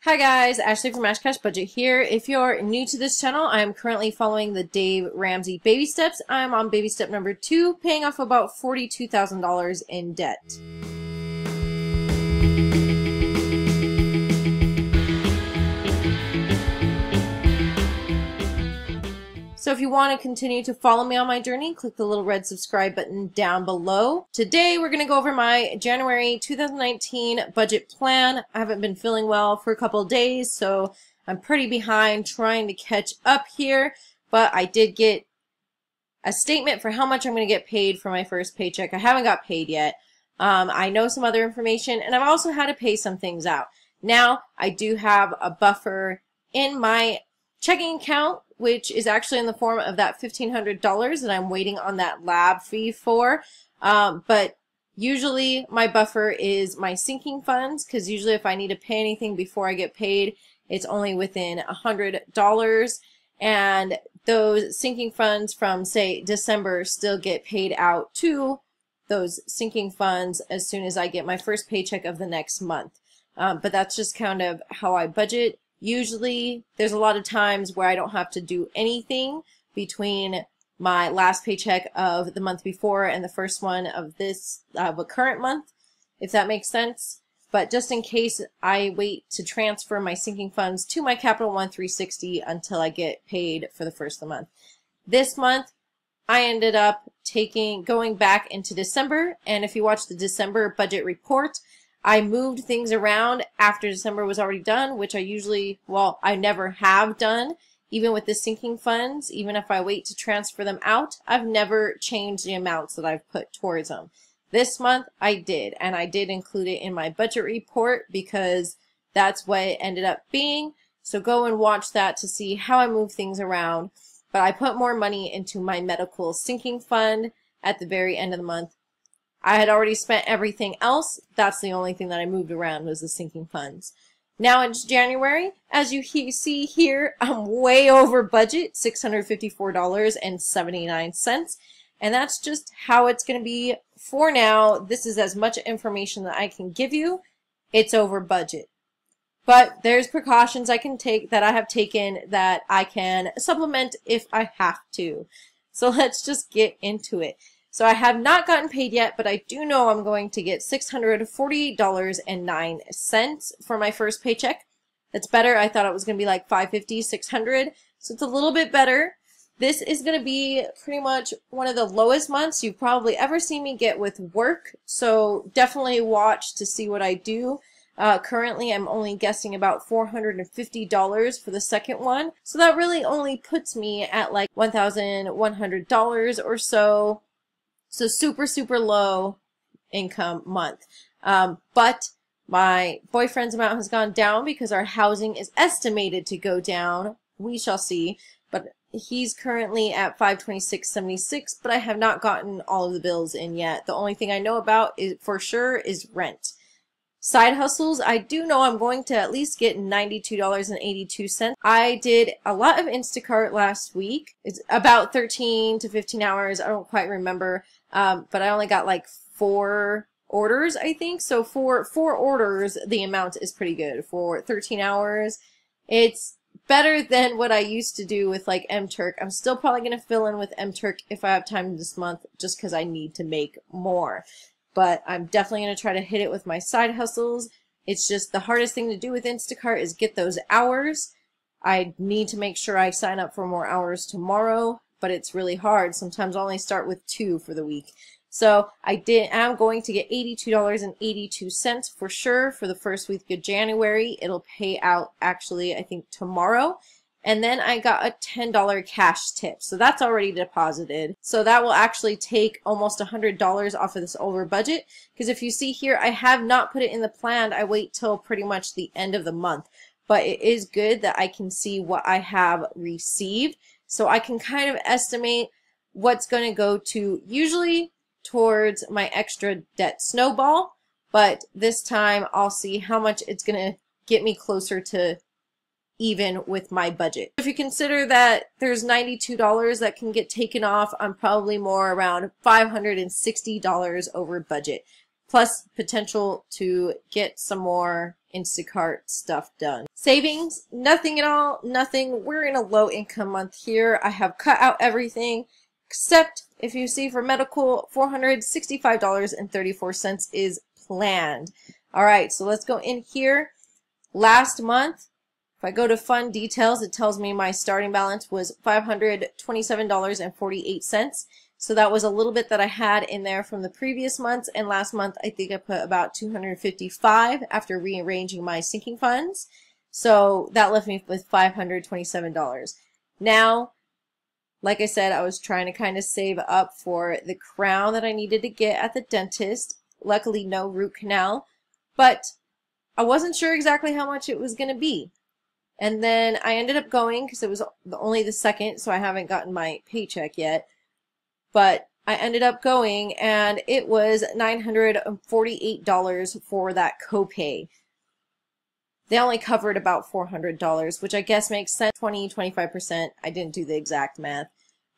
Hi guys, Ashley from ashcashbudget here. If you're new to this channel, I am currently following the Dave Ramsey baby steps. I'm on baby step number 2, paying off about $42,000 in debt. So if you want to continue to follow me on my journey, click the little red subscribe button down below. Today we're going to go over my January 2019 budget plan. I haven't been feeling well for a couple of days, so I'm pretty behind trying to catch up here, but I did get a statement for how much I'm going to get paid for my first paycheck. I haven't got paid yet. I know some other information, and I've also had to pay some things out. Now I do have a buffer in my checking account, which is actually in the form of that $1,500 that I'm waiting on that lab fee for. But usually my buffer is my sinking funds, because usually if I need to pay anything before I get paid, it's only within $100. And those sinking funds from, say, December still get paid out to those sinking funds as soon as I get my first paycheck of the next month. But that's just kind of how I budget. Usually, there's a lot of times where I don't have to do anything between my last paycheck of the month before and the first one of this a current month, if that makes sense. But just in case, I wait to transfer my sinking funds to my Capital One 360 until I get paid for the first of the month. This month, I ended up going back into December, and if you watch the December budget report, I moved things around after December was already done, which I never have done. Even with the sinking funds, even if I wait to transfer them out, I've never changed the amounts that I've put towards them. This month I did, and I did include it in my budget report because that's what it ended up being. So go and watch that to see how I move things around. But I put more money into my medical sinking fund at the very end of the month. I had already spent everything else. That's the only thing that I moved around was the sinking funds. Now it's January. As you see here, I'm way over budget, $654.79. And that's just how it's going to be for now. This is as much information that I can give you. It's over budget. But there's precautions I can take that I have taken that I can supplement if I have to. So let's just get into it. So I have not gotten paid yet, but I do know I'm going to get $648.09 for my first paycheck. That's better. I thought it was going to be like $550, $600. So it's a little bit better. This is going to be pretty much one of the lowest months you've probably ever seen me get with work. So definitely watch to see what I do. Currently, I'm only guessing about $450 for the second one. So that really only puts me at like $1,100 or so. So super low income month. But my boyfriend's amount has gone down because our housing is estimated to go down. We shall see. But he's currently at $526.76, but I have not gotten all of the bills in yet. The only thing I know about for sure is rent. Side hustles, I do know I'm going to at least get $92.82. I did a lot of Instacart last week. It's about 13 to 15 hours. I don't quite remember. But I only got like 4 orders, I think. So for 4 orders, the amount is pretty good. For 13 hours, it's better than what I used to do with like mTurk. I'm still probably going to fill in with mTurk if I have time this month just because I need to make more. But I'm definitely going to try to hit it with my side hustles. It's just the hardest thing to do with Instacart is get those hours. I need to make sure I sign up for more hours tomorrow, but it's really hard. Sometimes I only start with 2 for the week. So I'm going to get $82.82 for sure for the first week of January. It'll pay out actually, I think, tomorrow. And then I got a $10 cash tip. So that's already deposited. So that will actually take almost $100 off of this over budget. Because if you see here, I have not put it in the plan. I wait till pretty much the end of the month. But it is good that I can see what I have received. So I can kind of estimate what's going to go to usually towards my extra debt snowball. But this time I'll see how much it's going to get me closer to even with my budget. If you consider that there's $92 that can get taken off, I'm probably more around $560 over budget. plus potential to get some more Instacart stuff done. Savings, nothing at all, nothing. We're in a low income month here. I have cut out everything except, if you see, for medical, $465.34 is planned. All right, so let's go in here. Last month, if I go to fund details, it tells me my starting balance was $527.48. So that was a little bit that I had in there from the previous months. And last month, I think I put about $255 after rearranging my sinking funds. So that left me with $527. Now, like I said, I was trying to kind of save up for the crown that I needed to get at the dentist. Luckily, no root canal, but I wasn't sure exactly how much it was going to be. And then I ended up going, because it was only the 2nd, so I haven't gotten my paycheck yet. But I ended up going, and it was $948 for that copay. They only covered about $400, which I guess makes sense, 25%. I didn't do the exact math,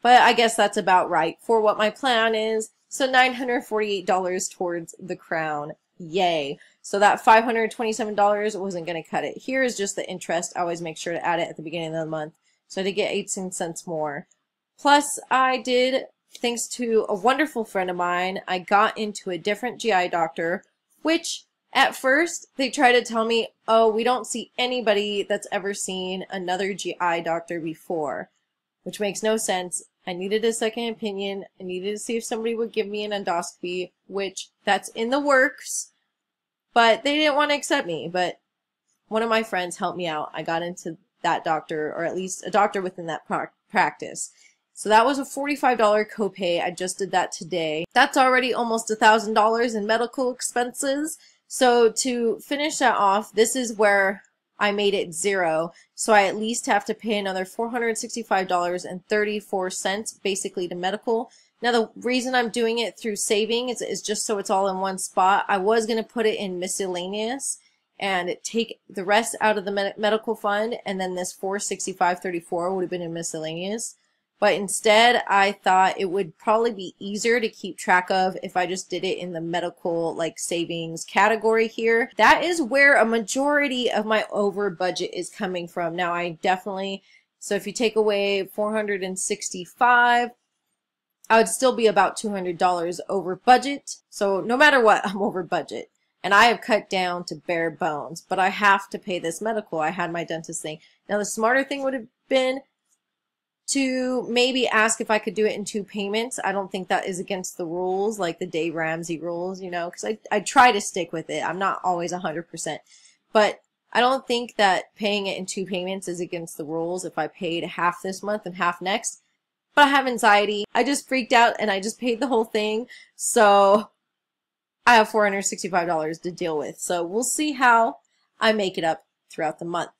but I guess that's about right for what my plan is. So $948 towards the crown. Yay. So that $527 wasn't going to cut it. Here is just the interest. I always make sure to add it at the beginning of the month. So I did get 18 cents more. Plus, I did, thanks to a wonderful friend of mine, I got into a different GI doctor, which at first they tried to tell me, oh, we don't see anybody that's ever seen another GI doctor before, which makes no sense. I needed a second opinion. I needed to see if somebody would give me an endoscopy, which that's in the works, but they didn't want to accept me. But one of my friends helped me out. I got into that doctor, or at least a doctor within that practice. So that was a $45 copay. I just did that today. That's already almost $1,000 in medical expenses. So to finish that off, this is where I made it zero. So I at least have to pay another $465.34 basically to medical. Now the reason I'm doing it through savings is just so it's all in one spot. I was going to put it in miscellaneous and take the rest out of the medical fund, and then this $465.34 would have been in miscellaneous. But instead, I thought it would probably be easier to keep track of if I just did it in the medical like savings category here. That is where a majority of my over budget is coming from. Now I definitely, so if you take away $465, I would still be about $200 over budget. So no matter what, I'm over budget. And I have cut down to bare bones, but I have to pay this medical. I had my dentist thing. Now the smarter thing would have been to maybe ask if I could do it in 2 payments. I don't think that is against the rules, like the Dave Ramsey rules, you know, because I try to stick with it. I'm not always 100%. But I don't think that paying it in 2 payments is against the rules if I paid half this month and half next. But I have anxiety. I just freaked out and I just paid the whole thing. So I have $465 to deal with. So we'll see how I make it up throughout the month.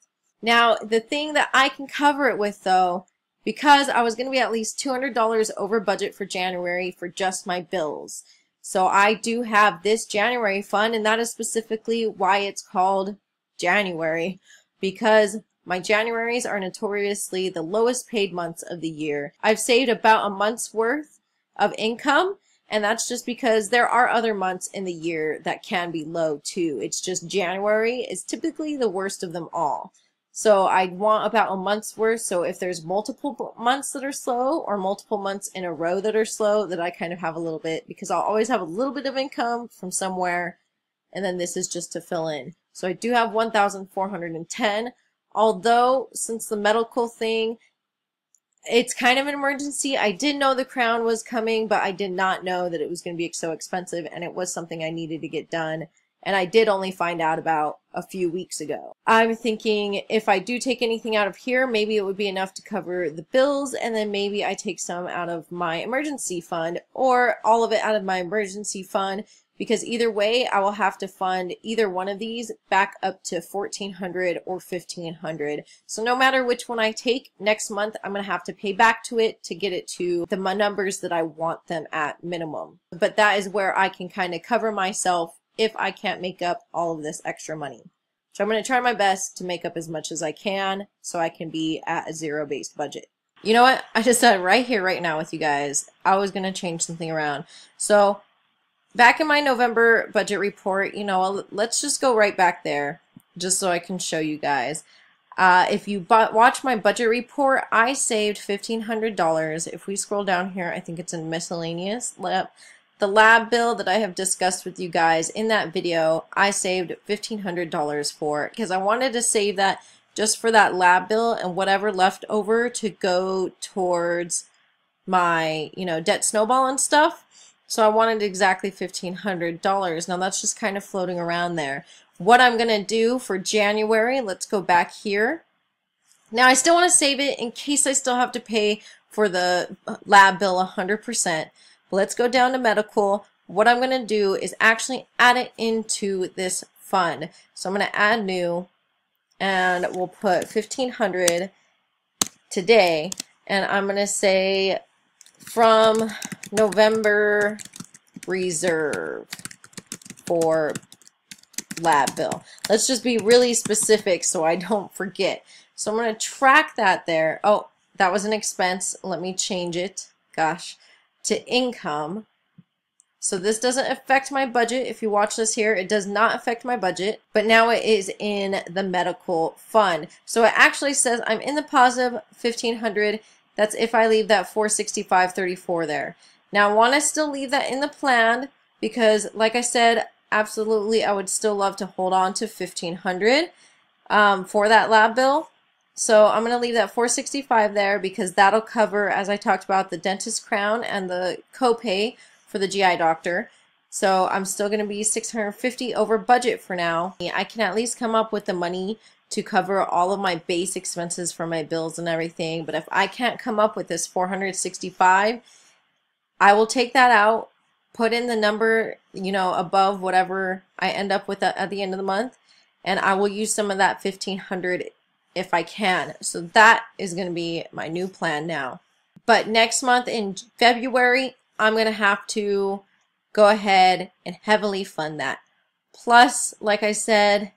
Now, the thing that I can cover it with, though, because I was going to be at least $200 over budget for January for just my bills. So I do have this January fund, and that is specifically why it's called January, because my Januaries are notoriously the lowest paid months of the year. I've saved about a month's worth of income, and that's just because there are other months in the year that can be low too. It's just January is typically the worst of them all. So I want about a month's worth. So if there's multiple months that are slow or multiple months in a row that are slow, that I kind of have a little bit, because I'll always have a little bit of income from somewhere. And then this is just to fill in. So I do have 1,410. Although since the medical thing, it's kind of an emergency. I did know the crown was coming, but I did not know that it was going to be so expensive. And it was something I needed to get done. And I did only find out about a few weeks ago. I'm thinking if I do take anything out of here, maybe it would be enough to cover the bills, and then maybe I take some out of my emergency fund, or all of it out of my emergency fund, because either way, I will have to fund either one of these back up to $1,400 or $1,500. So no matter which one I take, next month I'm going to have to pay back to it to get it to the numbers that I want them at minimum. But that is where I can kind of cover myself if I can't make up all of this extra money. So I'm going to try my best to make up as much as I can so I can be at a zero-based budget. You know what? I just said right here, right now with you guys, I was going to change something around. So back in my November budget report, you know, let's just go right back there just so I can show you guys. If you watch my budget report, I saved $1,500. If we scroll down here, I think it's in miscellaneous. The lab bill that I have discussed with you guys in that video, I saved $1,500 for because I wanted to save that just for that lab bill and whatever left over to go towards my, you know, debt snowball and stuff. So I wanted exactly $1,500. Now that's just kind of floating around there. What I'm going to do for January, let's go back here. Now I still want to save it in case I still have to pay for the lab bill 100%. But let's go down to medical. What I'm going to do is actually add it into this fund. So I'm going to add new and we'll put 1,500 today. And I'm going to say from November reserve for lab bill. Let's just be really specific so I don't forget. So I'm going to track that there. Oh, that was an expense. Let me change it, gosh, to income. So this doesn't affect my budget. If you watch this here, it does not affect my budget, but now it is in the medical fund. So it actually says I'm in the positive 1,500. That's if I leave that 465.34 there. Now I want to still leave that in the plan because, like I said, absolutely, I would still love to hold on to 1,500 for that lab bill. So I'm going to leave that 465 there because that'll cover, as I talked about, the dentist crown and the copay for the GI doctor. So I'm still going to be 650 over budget for now. I can at least come up with the money to cover all of my base expenses for my bills and everything. But if I can't come up with this 465, I will take that out, put in the number, you know, above whatever I end up with at the end of the month, and I will use some of that 1,500 if I can. So that is going to be my new plan now. But next month in February, I'm going to have to go ahead and heavily fund that. Plus, like I said,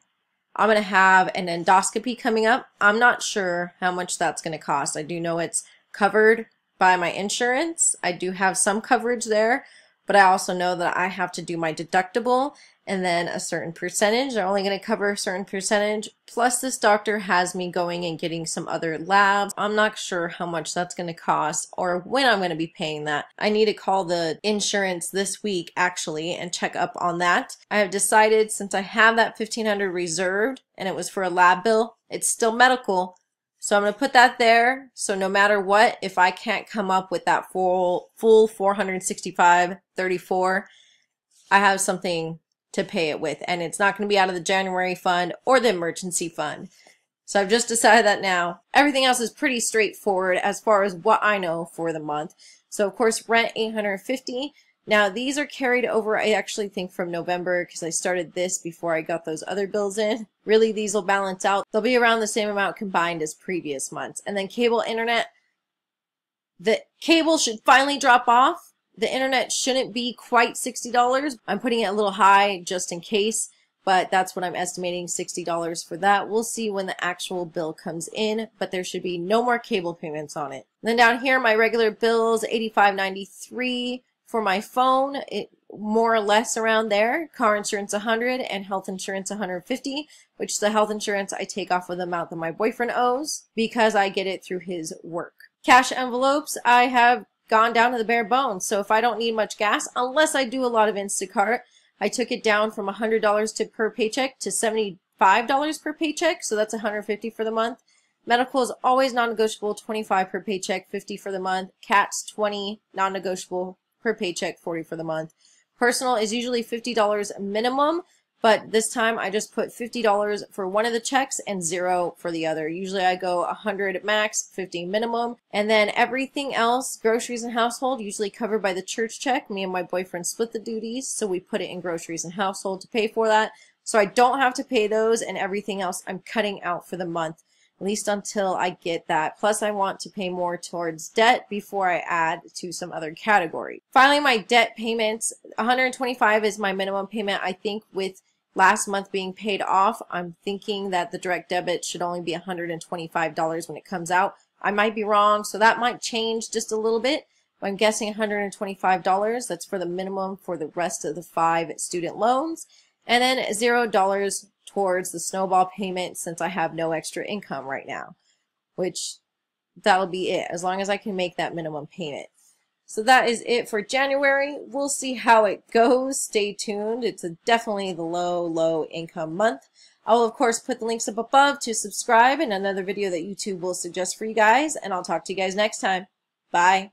I'm going to have an endoscopy coming up. I'm not sure how much that's going to cost. I do know it's covered by my insurance. I do have some coverage there. But I also know that I have to do my deductible and then a certain percentage. They're only going to cover a certain percentage. Plus this doctor has me going and getting some other labs. I'm not sure how much that's going to cost or when I'm going to be paying that. I need to call the insurance this week actually and check up on that. I have decided since I have that 1,500 reserved and it was for a lab bill, it's still medical. So I'm going to put that there. So no matter what, if I can't come up with that full 465.34, I have something to pay it with. And it's not going to be out of the January fund or the emergency fund. So I've just decided that now. Everything else is pretty straightforward as far as what I know for the month. So of course, rent $850. Now these are carried over, I actually think, from November because I started this before I got those other bills in. Really, these will balance out. They'll be around the same amount combined as previous months. And then cable internet, the cable should finally drop off. The internet shouldn't be quite $60. I'm putting it a little high just in case, but that's what I'm estimating, $60 for that. We'll see when the actual bill comes in, but there should be no more cable payments on it. And then down here, my regular bills, $85.93. For my phone, it more or less around there. Car insurance $100 and health insurance $150, which the health insurance I take off of the amount that my boyfriend owes because I get it through his work. Cash envelopes, I have gone down to the bare bones. So if I don't need much gas, unless I do a lot of Instacart, I took it down from $100 per paycheck to $75 per paycheck. So that's $150 for the month. Medical is always non-negotiable, $25 per paycheck, $50 for the month. Cats, $20, non-negotiable per paycheck, $40 for the month. Personal is usually $50 minimum, but this time I just put $50 for one of the checks and $0 for the other. Usually I go $100 max, $50 minimum, and then everything else, groceries and household, usually covered by the church check. Me and my boyfriend split the duties, so we put it in groceries and household to pay for that. So I don't have to pay those, and everything else I'm cutting out for the month, at least until I get that. Plus I want to pay more towards debt before I add to some other category. Finally, my debt payments, $125 is my minimum payment. I think with last month being paid off, I'm thinking that the direct debit should only be $125 when it comes out. I might be wrong, so that might change just a little bit, I'm guessing $125. That's for the minimum for the rest of the 5 student loans. And then $0 towards the snowball payment since I have no extra income right now, which that'll be it as long as I can make that minimum payment. So that is it for January. We'll see how it goes. Stay tuned. It's definitely the low income month. I will, of course, put the links up above to subscribe and another video that YouTube will suggest for you guys. And I'll talk to you guys next time. Bye.